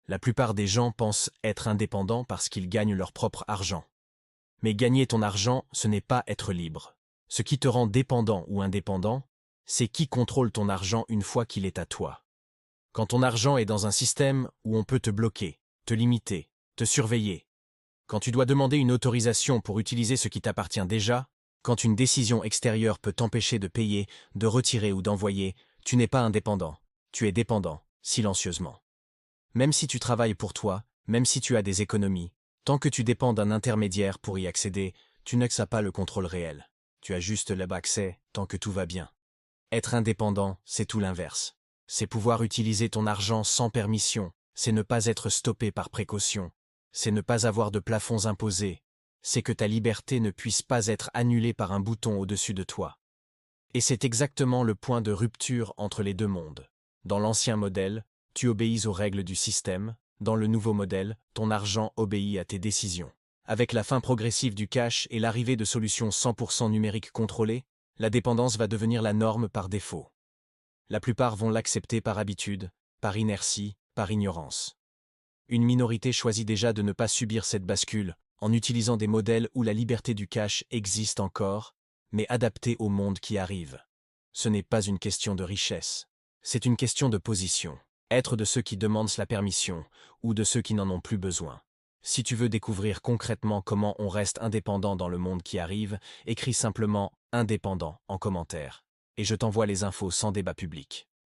La plupart des gens pensent être indépendants parce qu'ils gagnent leur propre argent. Mais gagner ton argent, ce n'est pas être libre. Ce qui te rend dépendant ou indépendant, c'est qui contrôle ton argent une fois qu'il est à toi. Quand ton argent est dans un système où on peut te bloquer, te limiter, te surveiller, quand tu dois demander une autorisation pour utiliser ce qui t'appartient déjà, quand une décision extérieure peut t'empêcher de payer, de retirer ou d'envoyer, tu n'es pas indépendant, tu es dépendant, silencieusement. Même si tu travailles pour toi, même si tu as des économies, tant que tu dépends d'un intermédiaire pour y accéder, tu n'as pas le contrôle réel. Tu as juste l'accès tant que tout va bien. Être indépendant, c'est tout l'inverse. C'est pouvoir utiliser ton argent sans permission, c'est ne pas être stoppé par précaution, c'est ne pas avoir de plafonds imposés, c'est que ta liberté ne puisse pas être annulée par un bouton au-dessus de toi. Et c'est exactement le point de rupture entre les deux mondes. Dans l'ancien modèle, tu obéis aux règles du système, dans le nouveau modèle, ton argent obéit à tes décisions. Avec la fin progressive du cash et l'arrivée de solutions 100% numériques contrôlées, la dépendance va devenir la norme par défaut. La plupart vont l'accepter par habitude, par inertie, par ignorance. Une minorité choisit déjà de ne pas subir cette bascule, en utilisant des modèles où la liberté du cash existe encore, mais adaptée au monde qui arrive. Ce n'est pas une question de richesse, c'est une question de position. Être de ceux qui demandent la permission, ou de ceux qui n'en ont plus besoin. Si tu veux découvrir concrètement comment on reste indépendant dans le monde qui arrive, écris simplement « indépendant » en commentaire. Et je t'envoie les infos sans débat public.